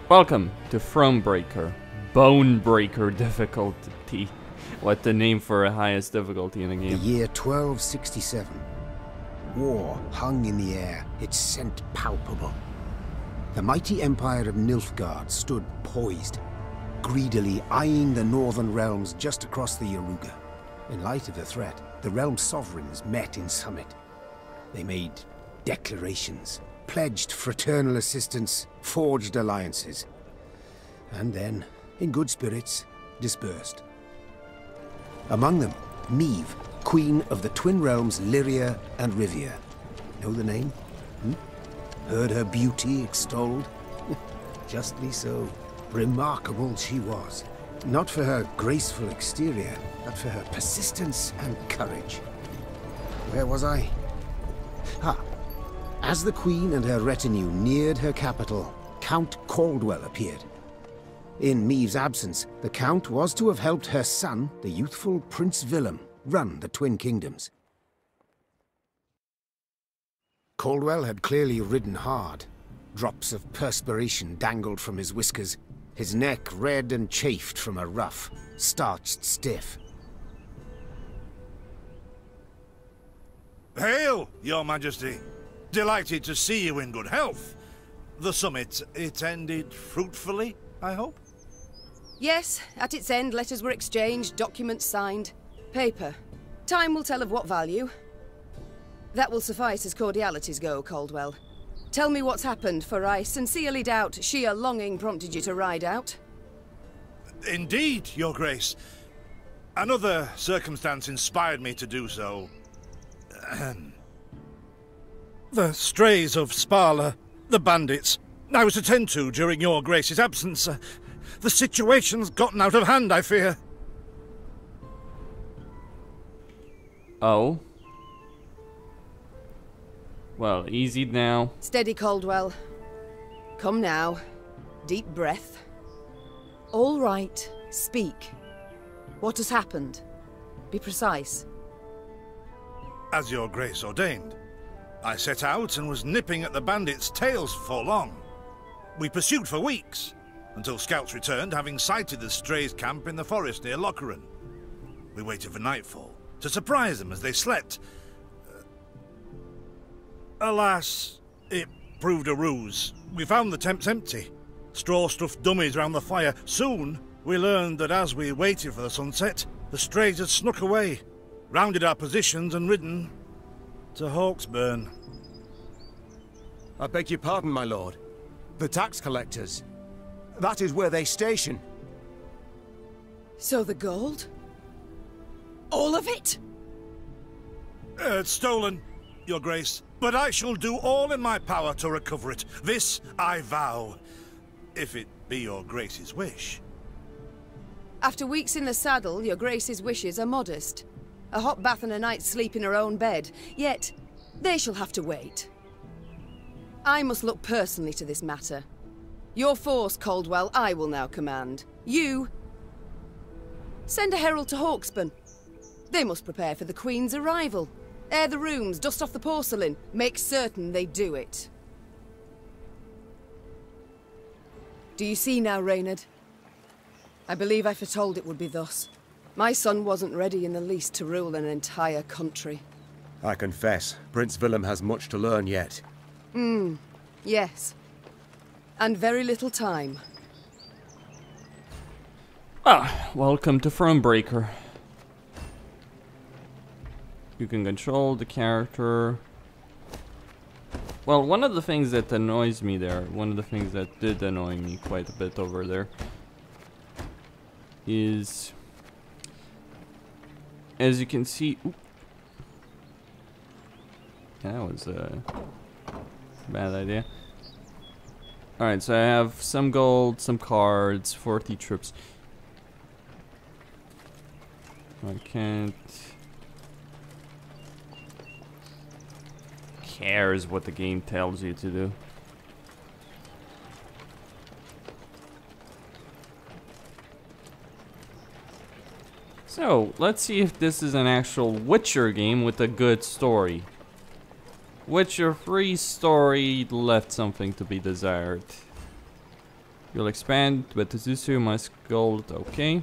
Welcome to Thronebreaker, Bonebreaker difficulty. What the name for a highest difficulty in the game? The year 1267. War hung in the air, its scent palpable. The mighty empire of Nilfgaard stood poised, greedily eyeing the northern realms just across the Yaruga. In light of the threat, the realm's sovereigns met in summit. They made declarations, pledged fraternal assistance, forged alliances, and then, in good spirits, dispersed. Among them, Meve, queen of the twin realms Lyria and Rivia. Know the name? Heard her beauty extolled? Justly so. Remarkable she was. Not for her graceful exterior, but for her persistence and courage. Where was I? As the queen and her retinue neared her capital, Count Caldwell appeared. In Meve's absence, the Count was to have helped her son, the youthful Prince Willem, run the Twin Kingdoms. Caldwell had clearly ridden hard. Drops of perspiration dangled from his whiskers, his neck red and chafed from a ruff, starched stiff. Hail, Your Majesty! Delighted to see you in good health. The summit, it ended fruitfully, I hope? Yes, at its end letters were exchanged, documents signed. Paper. Time will tell of what value. That will suffice as cordialities go, Caldwell. Tell me what's happened, for I sincerely doubt sheer longing prompted you to ride out. Indeed, Your Grace. Another circumstance inspired me to do so. The strays of Sparla, the bandits, I was to tend to during Your Grace's absence. The situation's gotten out of hand, I fear. Oh. Well, easy now. Steady, Caldwell. Come now. Deep breath. All right. Speak. What has happened? Be precise. As Your Grace ordained, I set out and was nipping at the bandits' tails for long. We pursued for weeks, until scouts returned, having sighted the strays' camp in the forest near Locheren. We waited for nightfall, to surprise them as they slept. Alas, it proved a ruse. We found the tents empty, straw-stuffed dummies round the fire. Soon, we learned that as we waited for the sunset, the strays had snuck away, rounded our positions and ridden to Hawksburn. I beg your pardon, my lord. The tax collectors. That is where they station. So the gold? All of it? It's stolen, Your Grace, but I shall do all in my power to recover it. This I vow, if it be Your Grace's wish. After weeks in the saddle, Your Grace's wishes are modest. A hot bath and a night's sleep in her own bed. Yet, they shall have to wait. I must look personally to this matter. Your force, Caldwell, I will now command. You... send a herald to Hawksburn. They must prepare for the Queen's arrival. Air the rooms, dust off the porcelain. Make certain they do it. Do you see now, Reynard? I believe I foretold it would be thus. My son wasn't ready in the least to rule an entire country. I confess, Prince Willem has much to learn yet. Yes. And very little time. Welcome to Thronebreaker. You can control the character. Well, one of the things that annoys me there, one of the things that did annoy me quite a bit over there, is, as you can see, that was a bad idea. Alright, so I have some gold, some cards, 40 trips. I can't... cares what the game tells you to do. So, let's see if this is an actual Witcher game with a good story. Witcher 3 story left something to be desired. You'll expand, but to do so you must gold. Okay.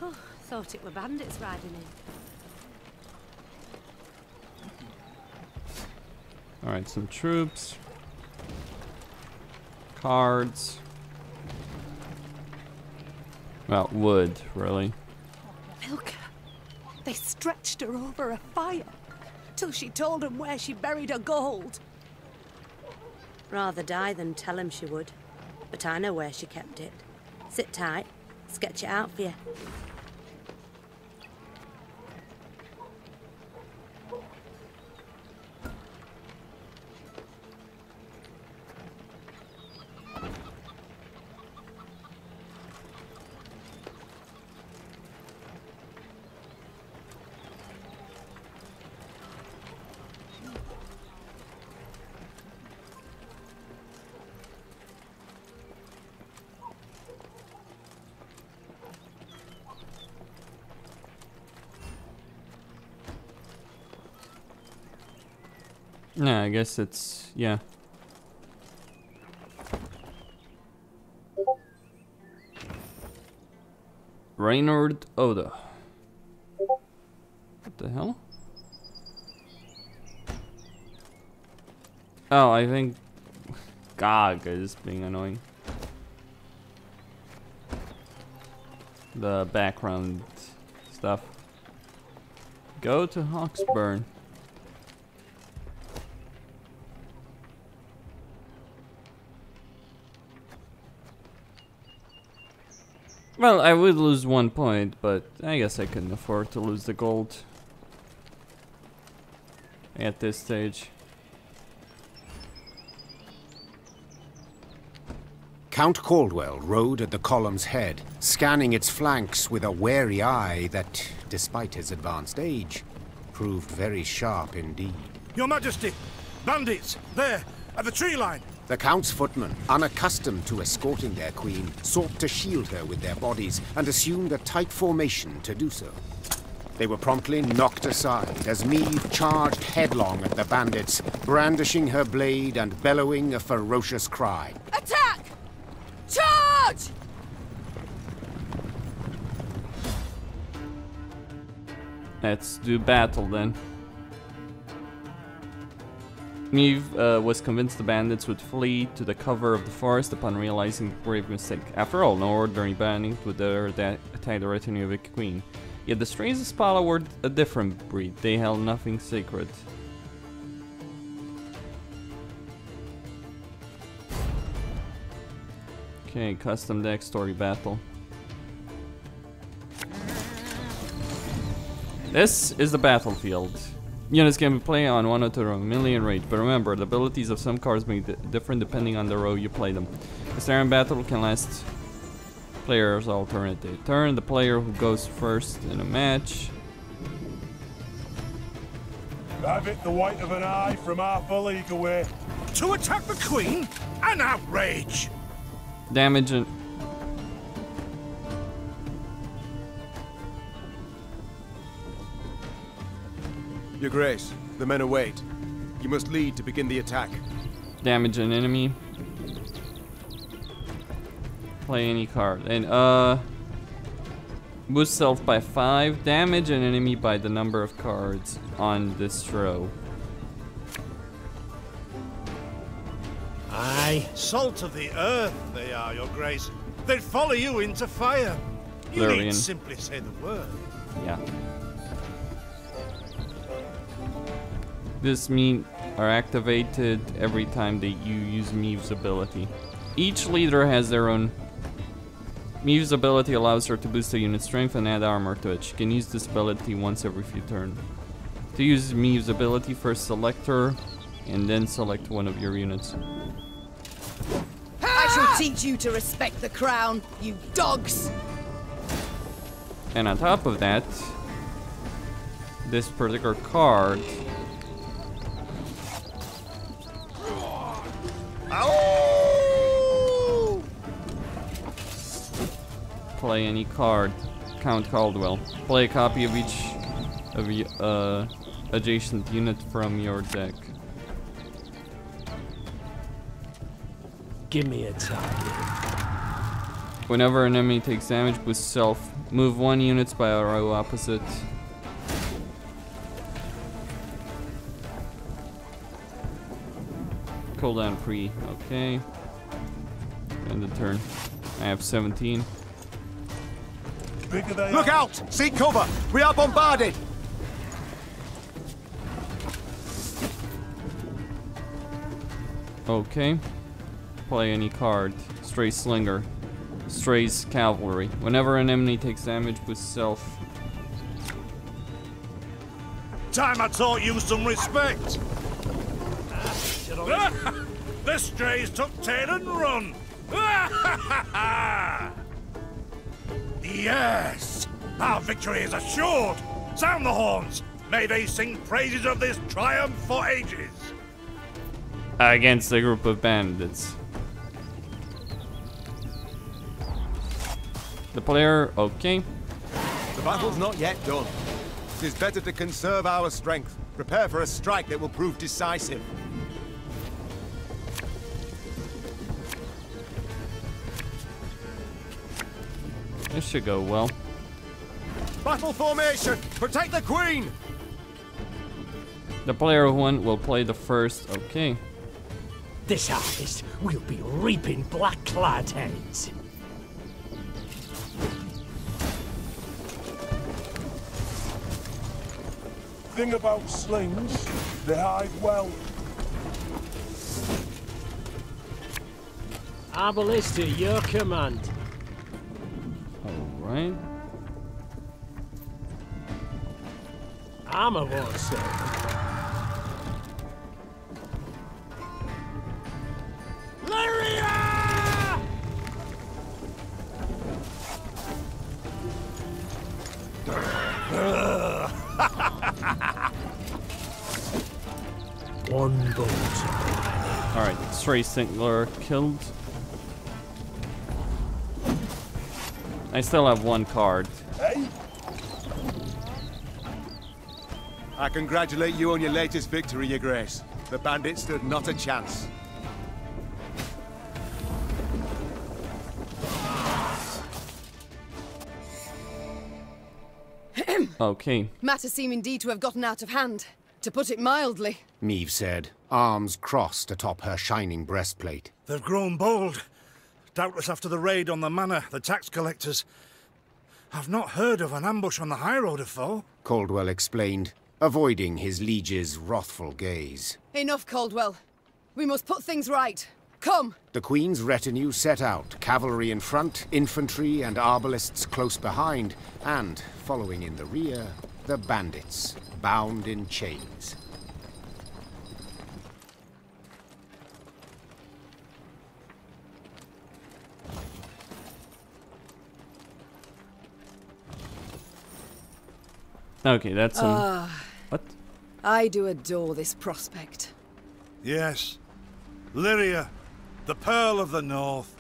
Oh, thought it were bandits riding in. Alright, some troops. Cards. Well, wood, really. Milka. They stretched her over a fire till she told them where she buried her gold. Rather die than tell him she would. But I know where she kept it. Sit tight. Sketch it out for you. Nah, I guess it's, yeah. Reynard Oda. What the hell? Oh, I think Gog is being annoying. The background stuff. Go to Hawksburn. Well, I would lose 1 point, but I guess I couldn't afford to lose the gold at this stage. Count Caldwell rode at the column's head, scanning its flanks with a wary eye that, despite his advanced age, proved very sharp indeed. Your Majesty! Bandits! There! At the tree line! The Count's footmen, unaccustomed to escorting their queen, sought to shield her with their bodies and assumed a tight formation to do so. They were promptly knocked aside as Meve charged headlong at the bandits, brandishing her blade and bellowing a ferocious cry. Attack! Charge! Let's do battle then. Meve was convinced the bandits would flee to the cover of the forest upon realizing the grave mistake. After all, no ordinary bandit would dare that attack the retinue of a queen. Yet the strays of Spala were a different breed. They held nothing sacred. Okay, custom deck story battle. This is the battlefield. Units can be played on one or two row, melee and range, but remember, the abilities of some cards may be different depending on the row you play them. A Staring battle can last players alternate their turn. The player who goes first in a match. Have it the white of an eye from half a league away. To attack the Queen? An outrage! Damage and... Your Grace, the men await. You must lead to begin the attack. Damage an enemy. Play any card. And, boost self by 5. Damage an enemy by the number of cards on this row. Aye. Salt of the earth, they are, Your Grace. They'd follow you into fire. You Lurian. need simply say the word. Yeah. This mean are activated every time that you use Meve's ability. Each leader has their own. Meve's ability allows her to boost a unit's strength and add armor to it. She can use this ability once every few turns. To use Meve's ability, first select her, and then select one of your units. I shall teach you to respect the crown, you dogs! And on top of that, this particular card. Play any card. Count Caldwell. Play a copy of each of the adjacent unit from your deck. Give me a target. Whenever an enemy takes damage, boost self. Move 1 unit by a row opposite. Cooldown free. Okay. End the turn. I have 17. Look out! Seek cover! We are bombarded! Okay. Play any card. Stray Slinger. Stray's Cavalry. Whenever an enemy takes damage, boost self. Time I taught you some respect. The strays took tail and run. Yes, our victory is assured. Sound the horns. May they sing praises of this triumph for ages. Against a group of bandits. The player, okay. The battle's not yet done. It is better to conserve our strength. Prepare for a strike that will prove decisive. This should go well. Battle formation! Protect the Queen! The player who won will play the first, okay. This harvest will be reaping black-clad heads. Thing about slings, they hide well. Our ballista, your command. Alright. Armor won't save. One bolt. Alright, Stray Singler killed. I still have 1 card. Hey? I congratulate you on your latest victory, Your Grace. The bandits stood not a chance. Okay. Matters seem indeed to have gotten out of hand, to put it mildly. Meve said, arms crossed atop her shining breastplate. They've grown bold. Doubtless after the raid on the manor, the tax collectors. I've not heard of an ambush on the high road afore. Caldwell explained, avoiding his liege's wrathful gaze. Enough, Caldwell. We must put things right. Come! The Queen's retinue set out, cavalry in front, infantry and arbalists close behind, and, following in the rear, the bandits, bound in chains. Okay, that's what? I do adore this prospect. Yes. Lyria, the Pearl of the North.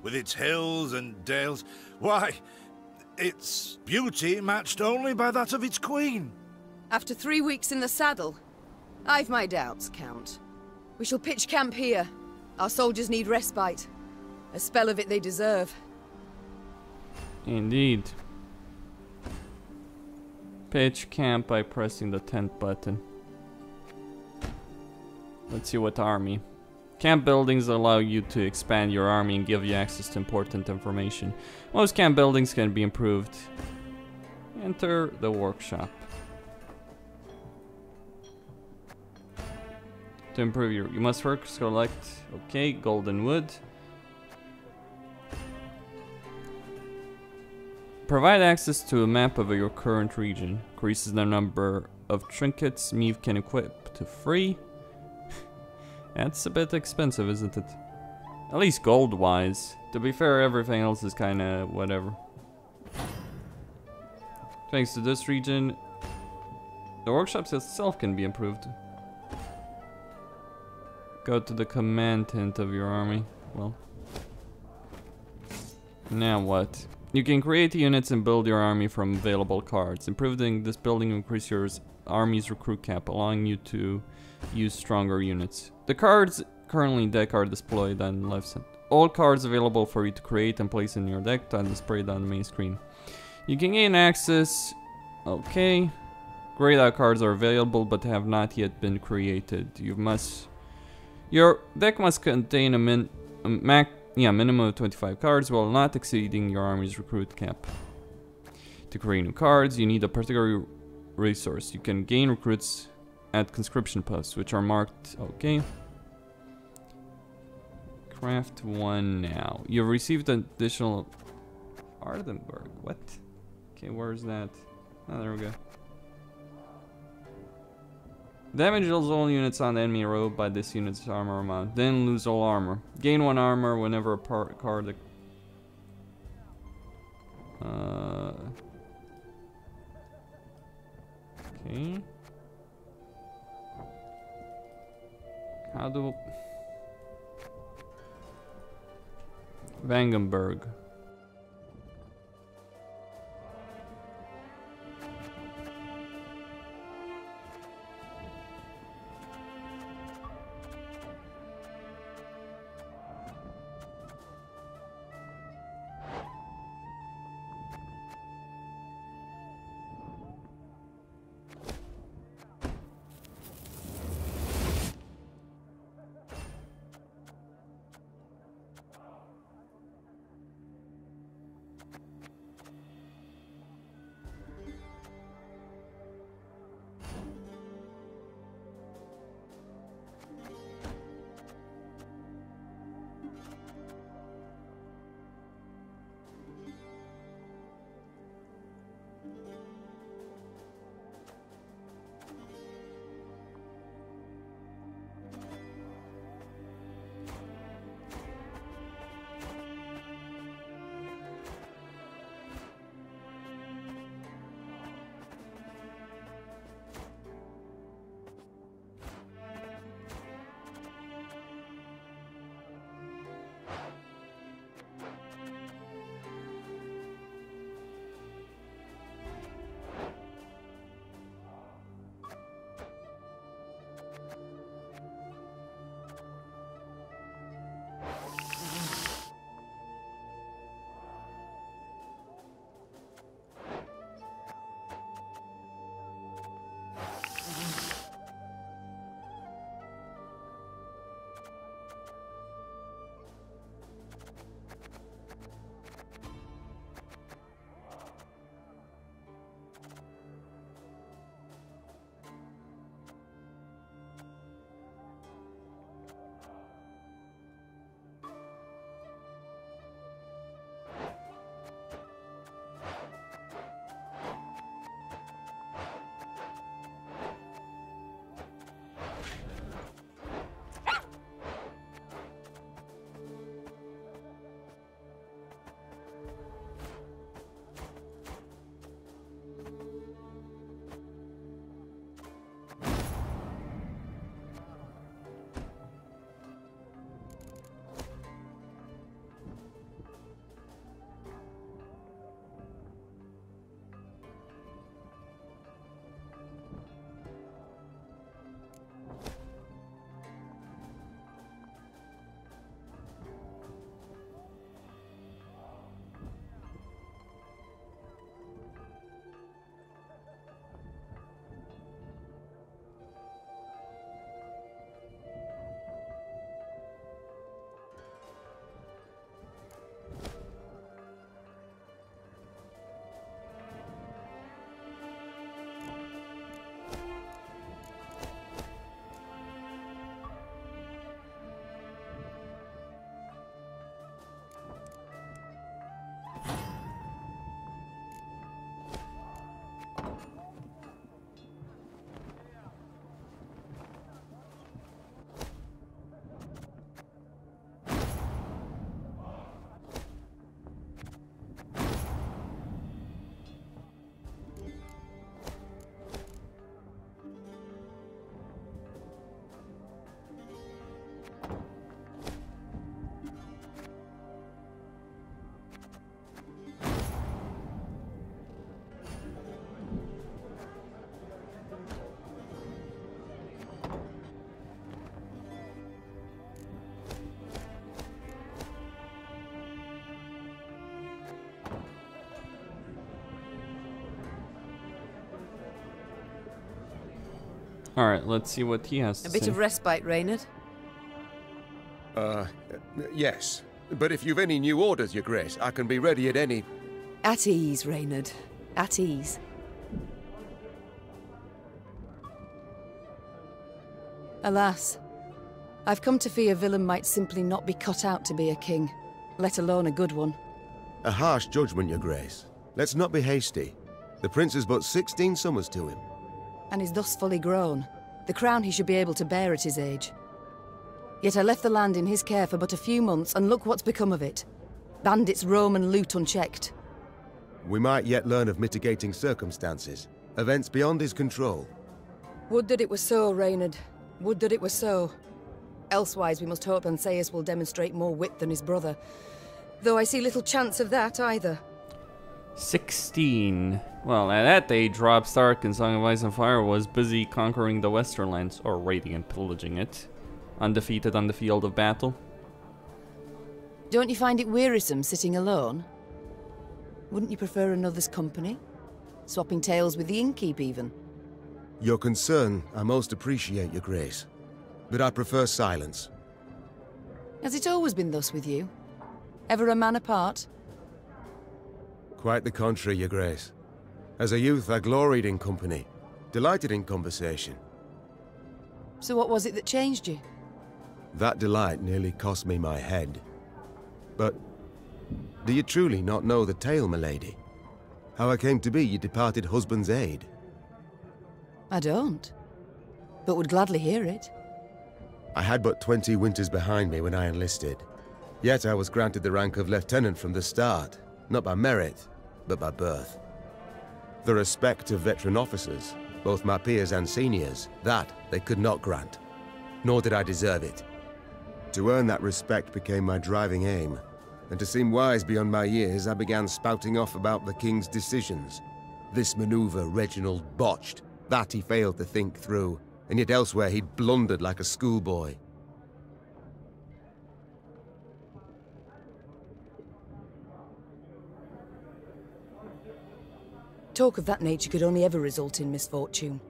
With its hills and dales. Why, its beauty matched only by that of its queen. After 3 weeks in the saddle, I've my doubts, Count. We shall pitch camp here. Our soldiers need respite. A spell of it they deserve. Indeed. Pitch camp by pressing the tent button. Let's see what army. Camp buildings allow you to expand your army and give you access to important information. Most camp buildings can be improved. Enter the workshop. To improve you must first collect, okay, golden wood. Provide access to a map of your current region. Increases the number of trinkets Meve can equip to free. That's a bit expensive, isn't it? At least gold-wise. To be fair, everything else is kinda whatever. Thanks to this region, the workshops itself can be improved. Go to the command tent of your army. Well. Now what? You can create units and build your army from available cards. Improving this building increases your army's recruit cap, allowing you to use stronger units. The cards currently in deck are displayed on the left side. All cards available for you to create and place in your deck are displayed on the main screen. You can gain access. Okay. Grayed out cards are available but have not yet been created. Your deck must contain a minimum of 25 cards while not exceeding your army's recruit cap. To create new cards, you need a particular resource. You can gain recruits at conscription posts, which are marked. Okay. Craft one now. You've received additional Ardenburg. What? Okay, where's that? Oh, there we go. Damage all units on the enemy row by this unit's armor amount. Then lose all armor. Gain 1 armor whenever a card. Okay. How do Vangenberg? Alright, let's see what he has to A say. bit of respite, Reynard. Yes. But if you've any new orders, Your Grace, I can be ready at any... At ease, Reynard. At ease. Alas, I've come to fear Willem might simply not be cut out to be a king, let alone a good one. A harsh judgment, Your Grace. Let's not be hasty. The prince is but 16 summers to him. And is thus fully grown. The crown he should be able to bear at his age. Yet I left the land in his care for but a few months, and look what's become of it. Bandits roam and loot unchecked. We might yet learn of mitigating circumstances. Events beyond his control. Would that it were so, Reynard. Would that it were so. Elsewise we must hope Ancaeus will demonstrate more wit than his brother. Though I see little chance of that either. 16. Well, at that age, Robb Stark in Song of Ice and Fire was busy conquering the Western lands, or raiding and pillaging it. Undefeated on the field of battle. Don't you find it wearisome sitting alone? Wouldn't you prefer another's company? Swapping tales with the innkeep, even? Your concern, I most appreciate, Your Grace. But I prefer silence. Has it always been thus with you? Ever a man apart? Quite the contrary, Your Grace. As a youth, I gloried in company, delighted in conversation. So what was it that changed you? That delight nearly cost me my head. But do you truly not know the tale, milady? How I came to be your departed husband's aide? I don't, but would gladly hear it. I had but 20 winters behind me when I enlisted. Yet I was granted the rank of lieutenant from the start, not by merit, but by birth. The respect of veteran officers, both my peers and seniors, that they could not grant, nor did I deserve it. To earn that respect became my driving aim, and to seem wise beyond my years, I began spouting off about the king's decisions. This maneuver Reginald botched, that he failed to think through, and yet elsewhere he'd blundered like a schoolboy. Talk of that nature could only ever result in misfortune.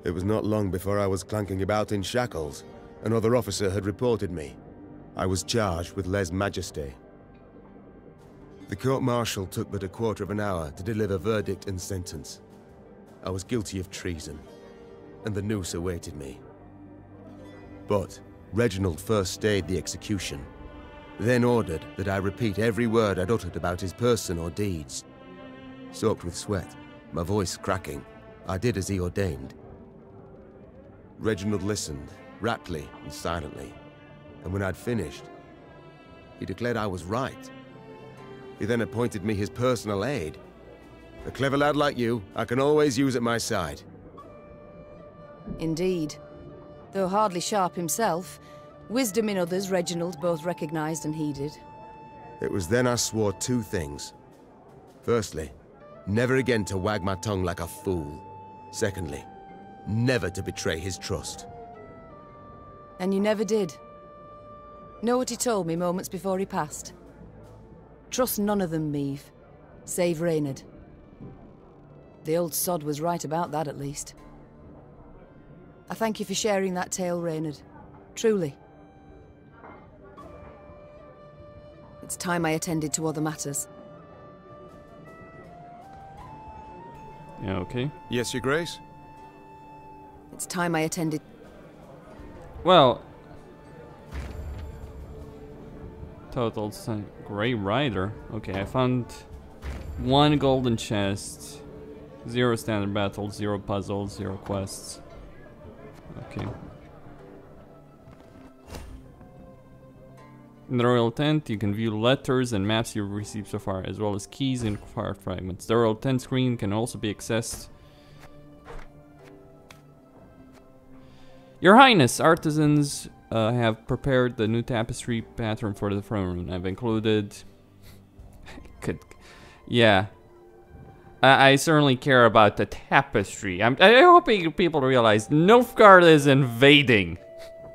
It was not long before I was clanking about in shackles. Another officer had reported me. I was charged with lèse-majesté. The court-martial took but a quarter of an hour to deliver verdict and sentence. I was guilty of treason, and the noose awaited me. But Reginald first stayed the execution, then ordered that I repeat every word I'd uttered about his person or deeds. Soaked with sweat, my voice cracking, I did as he ordained. Reginald listened, raptly and silently, and when I'd finished, he declared I was right. He then appointed me his personal aide. A clever lad like you, I can always use at my side. Indeed. Though hardly sharp himself, wisdom in others Reginald both recognized and heeded. It was then I swore two things. Firstly, never again to wag my tongue like a fool. Secondly, never to betray his trust. And you never did. Know what he told me moments before he passed? Trust none of them, Meve, save Reynard. The old sod was right about that, at least. I thank you for sharing that tale, Reynard. Truly. It's time I attended to other matters. Yeah, okay. Yes, Your Grace? It's time I attended... Well... Total Grey Rider. Okay, I found 1 golden chest, 0 standard battles, 0 puzzles, 0 quests. Okay. In the Royal Tent, you can view letters and maps you've received so far, as well as keys and card fragments. The Royal Tent screen can also be accessed. Your Highness, artisans have prepared the new tapestry pattern for the throne room. I've included... Yeah. I certainly care about the tapestry. I hope people realize Nilfgaard is invading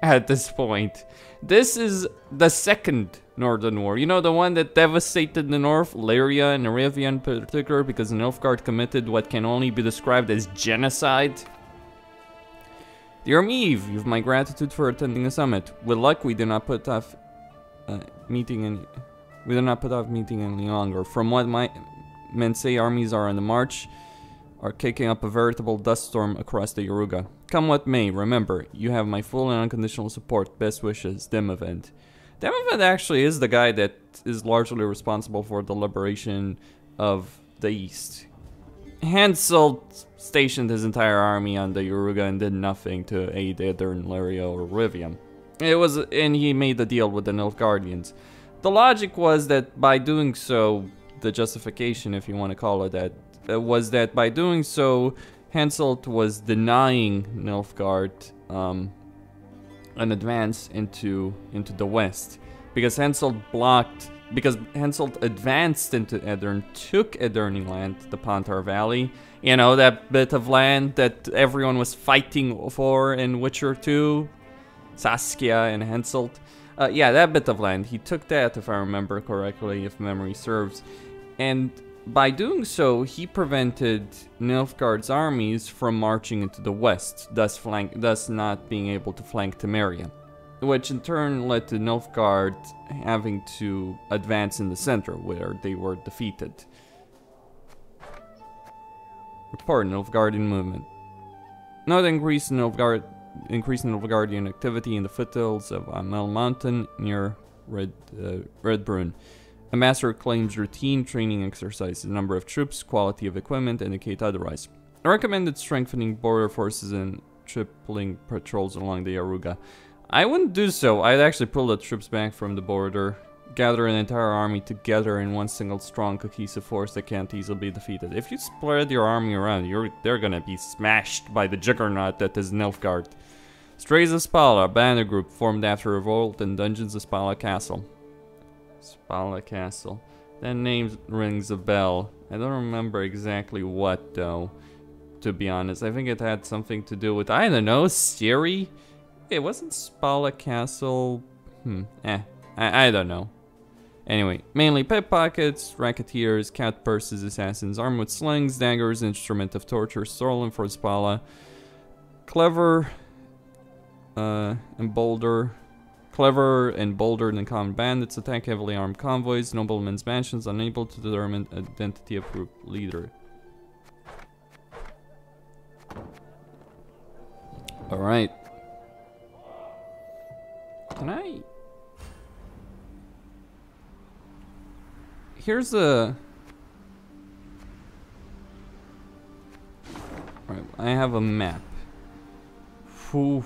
at this point. This is the second Northern War. You know, the one that devastated the north, Lyria and Arabia in particular, because Nilfgaard committed what can only be described as genocide. Dear Meve, you've my gratitude for attending the summit. With luck, we do not put off meeting any longer. From what my men say, armies are on the march, are kicking up a veritable dust storm across the Yaruga. Come what may, remember, you have my full and unconditional support. Best wishes, Demavent. Demavent actually is the guy that is largely responsible for the liberation of the East. Hansel stationed his entire army on the Yaruga and did nothing to aid either Laria or Rivium. And he made the deal with the Nilfgaardians. The logic was that by doing so, the justification, if you want to call it that, was that by doing so, Henselt was denying Nilfgaard an advance into the west, because Henselt advanced into Aedirn, took Aedirn land, the Pontar Valley, you know, that bit of land that everyone was fighting for in Witcher 2, Saskia and Henselt. Yeah, that bit of land. He took that, if I remember correctly, if memory serves. And by doing so, he prevented Nilfgaard's armies from marching into the west, thus not being able to flank Temeria, which in turn led to Nilfgaard having to advance in the center, where they were defeated. Report Nilfgaardian movement. Note increase in Nilfgaardian activity in the foothills of Amel Mountain near Redbrunn. A master claims routine training exercises. Number of troops, quality of equipment indicate otherwise. I recommended strengthening border forces and tripling patrols along the Yaruga. I wouldn't do so. I'd actually pull the troops back from the border, gather an entire army together in one single strong cohesive force that can't easily be defeated. If you spread your army around, they're gonna be smashed by the juggernaut that is Nilfgaard. Strays of Spala, a bandit group formed after revolt in dungeons of Spala Castle. Spala Castle. That name rings a bell. I don't remember exactly what, though, to be honest. I think it had something to do with, I don't know, Siri? It wasn't Spala Castle. I don't know. Anyway, mainly pickpockets, racketeers, cat purses, assassins, armed with slings, daggers, instrument of torture, stolen for Spala. Clever and bolder than common bandits, attack heavily armed convoys, noblemen's mansions, unable to determine identity of group leader. Alright. Can I... Here's a... Alright, I have a map. Well,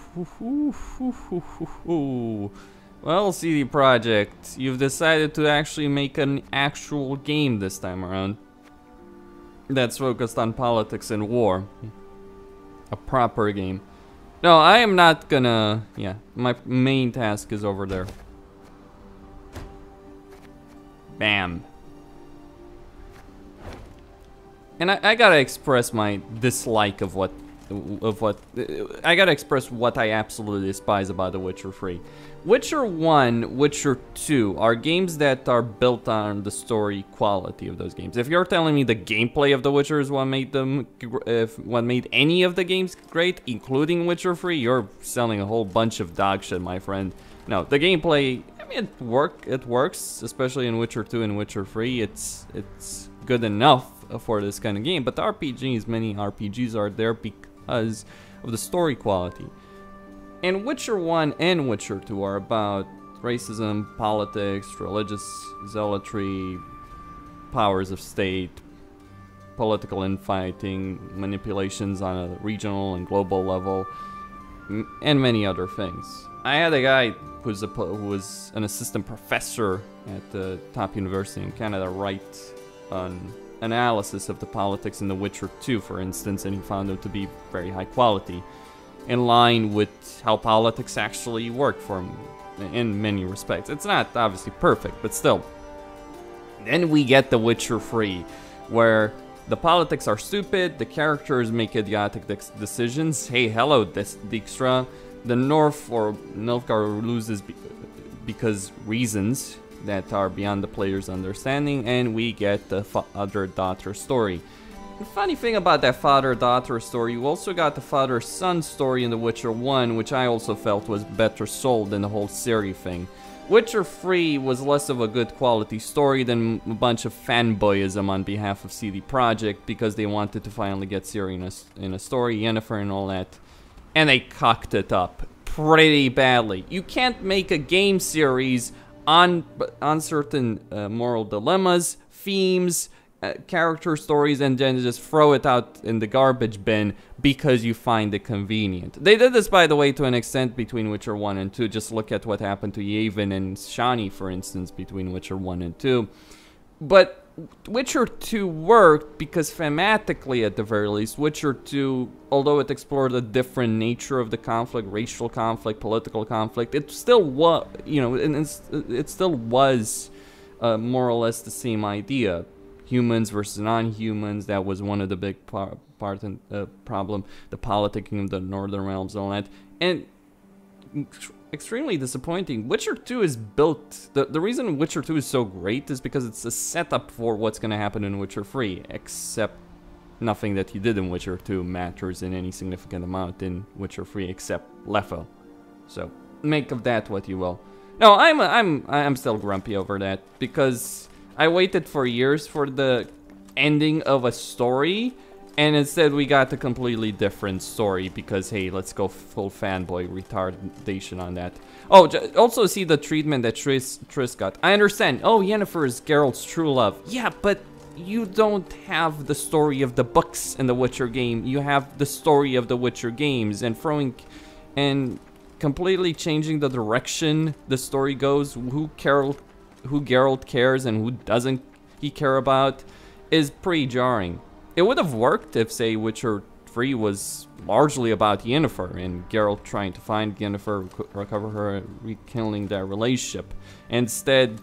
CD Projekt, you've decided to actually make an actual game this time around that's focused on politics and war. A proper game. No, I am not gonna... Yeah, my main task is over there. Bam. And I gotta express my dislike of what I gotta express what I absolutely despise about The Witcher 3. Witcher 1, Witcher 2 are games that are built on the story quality of those games. If you're telling me the gameplay of The Witcher is what made them, what made any of the games great, including Witcher 3, you're selling a whole bunch of dog shit, my friend. No, the gameplay, I mean, it works, especially in Witcher 2 and Witcher 3. It's good enough for this kind of game, but the RPGs, many RPGs are there because of the story quality. And Witcher 1 and Witcher 2 are about racism, politics, religious zealotry, powers of state, political infighting, manipulations on a regional and global level, and many other things. I had a guy who was an assistant professor at the top university in Canada write an analysis of the politics in The Witcher 2, for instance, and he found it to be very high quality, in line with how politics actually work for him in many respects. It's not obviously perfect, but still. Then we get The Witcher 3, where the politics are stupid, the characters make idiotic decisions. Hey, hello, Dijkstra. The North or Nilfgaard loses because reasons that are beyond the player's understanding, and we get the father-daughter story. The funny thing about that father-daughter story, you also got the father-son story in The Witcher 1, which I also felt was better sold than the whole Ciri thing. Witcher 3 was less of a good quality story than a bunch of fanboyism on behalf of CD Projekt because they wanted to finally get Ciri in a story, Yennefer and all that. And they cocked it up pretty badly. You can't make a game series on certain moral dilemmas, themes, character stories, and then just throw it out in the garbage bin because you find it convenient. They did this, by the way, to an extent between Witcher 1 and 2. Just look at what happened to Yevon and Shani, for instance, between Witcher 1 and 2. But Witcher 2 worked because thematically, at the very least, Witcher 2, although it explored a different nature of the conflict, racial conflict, political conflict, it still was, you know, it still was more or less the same idea. Humans versus non-humans, that was one of the big problem. The politicking of the Northern Realms and all that. And extremely disappointing. Witcher 2 is built... The reason Witcher 2 is so great is because it's a setup for what's going to happen in Witcher 3. Except nothing that you did in Witcher 2 matters in any significant amount in Witcher 3 except Letho. So, make of that what you will. No, I'm still grumpy over that because... I waited for years for the ending of a story, and instead we got a completely different story because, hey, let's go full fanboy retardation on that. Oh, also see the treatment that Triss got. I understand. Oh, Yennefer is Geralt's true love. Yeah, but you don't have the story of the books in the Witcher game. You have the story of the Witcher games, and completely changing the direction the story goes, who Geralt cares and who doesn't he care about is pretty jarring. It would have worked if, say, Witcher 3 was largely about Yennefer and Geralt trying to find Yennefer, recover her, rekindling their relationship. Instead,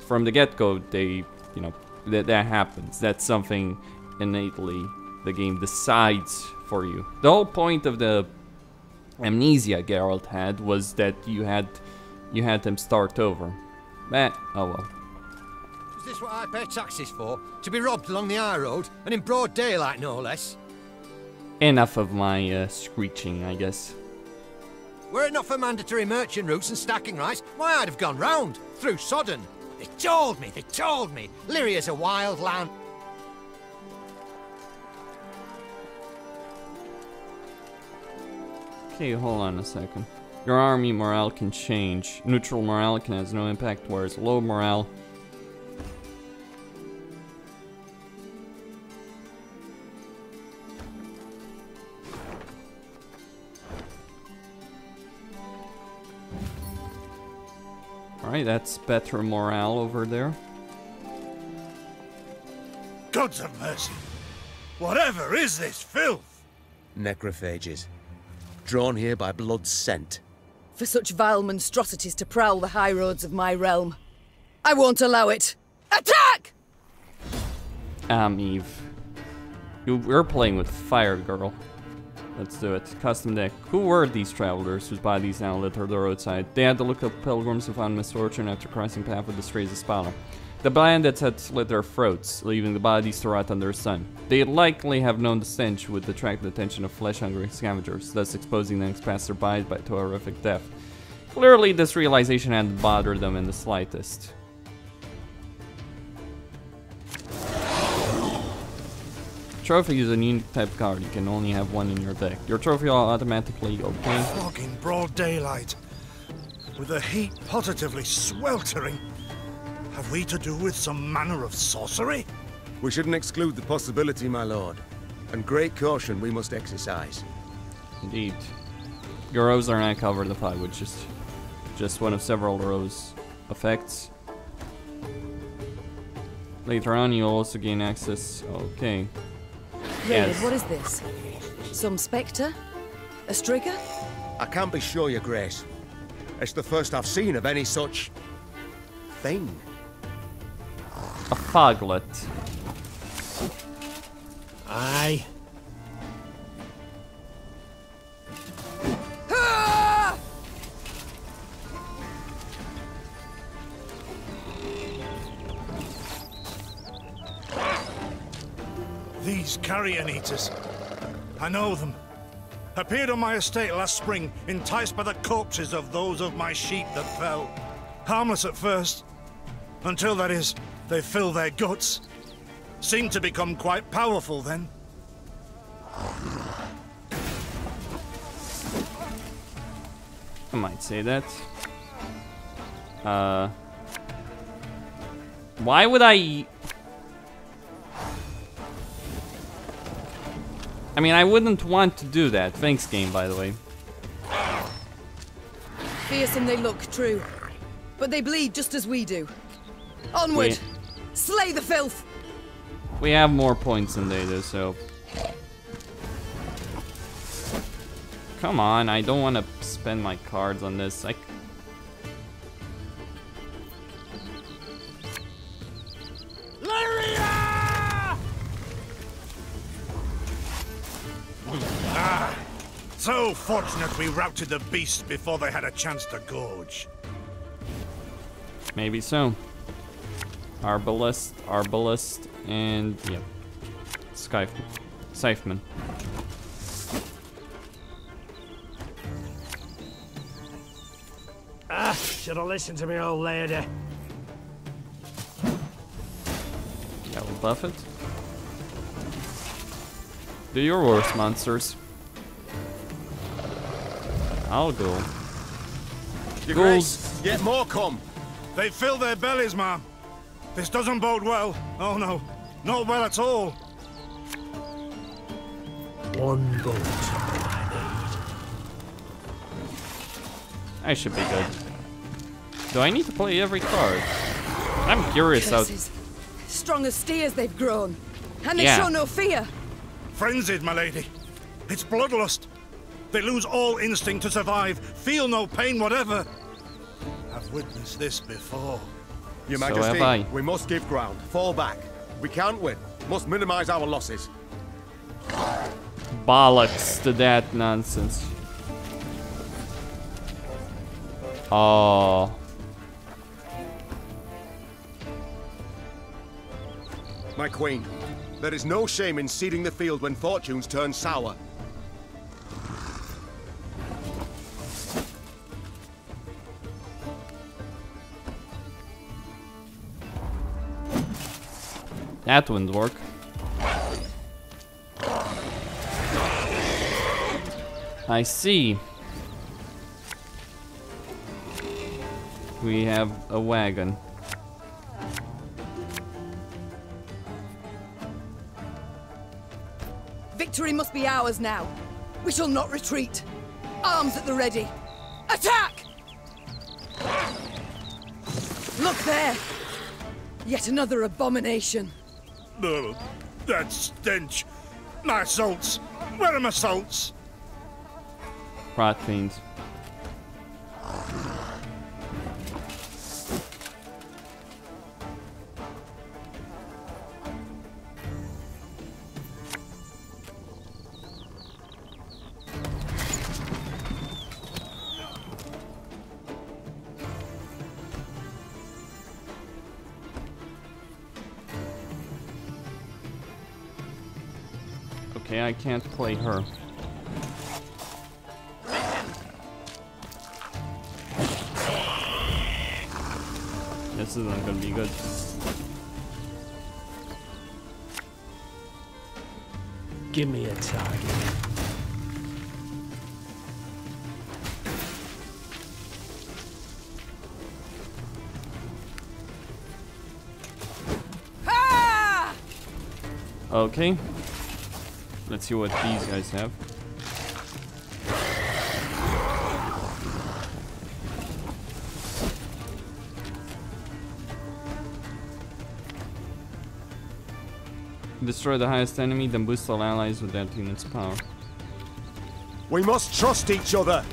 from the get-go, that happens. That's something innately the game decides for you. The whole point of the amnesia Geralt had was that you had him start over. Oh well. Is this what I pay taxes for? To be robbed along the high road, and in broad daylight, no less? Enough of my screeching, I guess. Were it not for mandatory merchant routes and stacking rights, why, I'd have gone round, through Sodden. They told me! Lyria's a wild land. Okay, hold on a second. Your army morale can change. Neutral morale can has no impact, whereas low morale... Alright, that's better morale over there. Gods of mercy! Whatever is this filth? Necrophages. Drawn here by blood's scent. For such vile monstrosities to prowl the high roads of my realm. I won't allow it! Attack! Meve. We're playing with fire, girl. Let's do it. Custom deck. Who were these travelers whose bodies now litter the roadside? They had the look of pilgrims who found misfortune after crossing path with the strays of Spala. The bandits had slit their throats, leaving the bodies to rot under the sun. They likely have known the stench would attract the attention of flesh-hungry scavengers, thus exposing the next passerby to horrific death. Clearly, this realization hadn't bothered them in the slightest. Trophy is a unique type card. You can only have one in your deck. Your trophy will automatically obtain. Fog in broad daylight, with the heat positively sweltering. Have we to do with some manner of sorcery? We shouldn't exclude the possibility, my lord. And great caution we must exercise. Indeed. Your rows are not covered the fight, which is just one of several rows effects. Later on, you'll also gain access. Okay. Reynard, Yes. what is this? Some spectre? A strigger? I can't be sure, your grace. It's the first I've seen of any such... thing. A foglet. Aye. The These carrion eaters. I know them. Appeared on my estate last spring, enticed by the corpses of those of my sheep that fell. Harmless at first. Until, that is, they fill their guts. Seemed to become quite powerful then. I might say that. Why would I... I mean, I wouldn't want to do that. Thanks, game, by the way. Fearsome they look, true. But they bleed just as we do. Onward! Slay the filth! We have more points than they do, so... Come on, I don't want to spend my cards on this. So fortunate we routed the beasts before they had a chance to gorge. Maybe so. Arbalist, and yeah, Scytheman. Should have listened to me old lady. Yeah, we'll buff it. Do your worst, monsters. I'll go. Your Grace, yet more come. They fill their bellies, ma'am. This doesn't bode well. Oh no, not well at all. One boat I I should be good. Do I need to play every card? I'm curious how... Strong as steers they've grown. And they Yeah. show no fear. Frenzied, my lady. It's bloodlust. They lose all instinct to survive, feel no pain whatever. I've witnessed this before. Your So Majesty, have I. we must give ground. Fall back. We can't win. Must minimize our losses. Bollocks to that nonsense. Oh. My queen, there is no shame in ceding the field when fortunes turn sour. That wouldn't work. I see. We have a wagon. Victory must be ours now. We shall not retreat. Arms at the ready. Attack! Look there! Yet another abomination. Ugh, that stench. My salts. Where are my salts? Rot fiends. Okay, I can't play her. This isn't gonna be good. Give me a target. Ah! Okay. Let's see what these guys have. Destroy the highest enemy, then boost all allies with that unit's power. We must trust each other.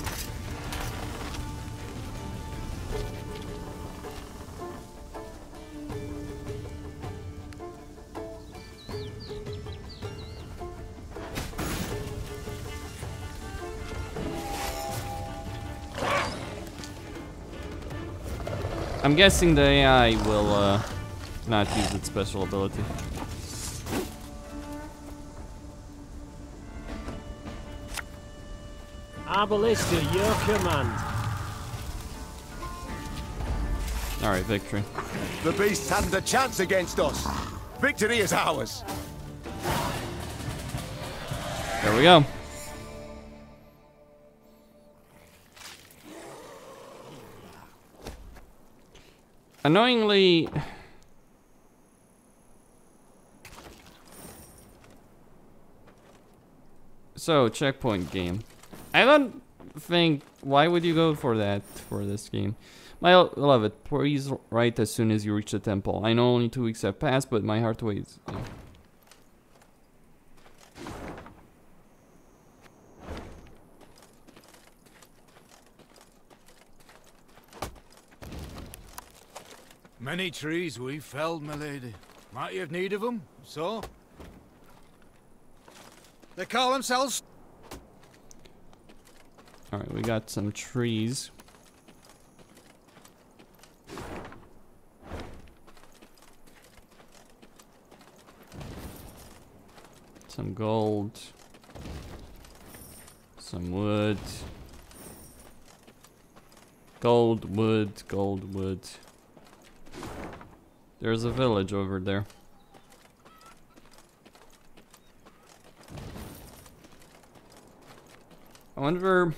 I'm guessing the AI will not use its special ability. Abolist at your command. Alright, victory. The beasts hadn't a chance against us. Victory is ours. There we go. Annoyingly... So, checkpoint game. I don't think... Why would you go for that, for this game? My beloved, please write as soon as you reach the temple. I know only 2 weeks have passed, but my heart waits. Yeah. Many trees we felled, my lady. Might you have need of them? So? They call themselves... Alright, we got some trees. Some gold. Some wood. Gold, wood, gold, wood. There's a village over there. I wonder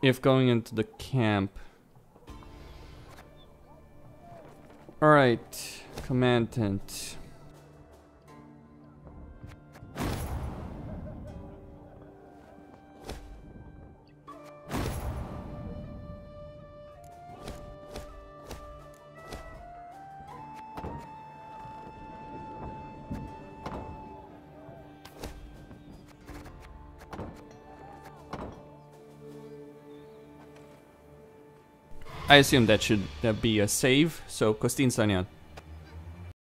if going into the camp. Alright, command tent. I assume that should be a save, so Kostin Sanyan.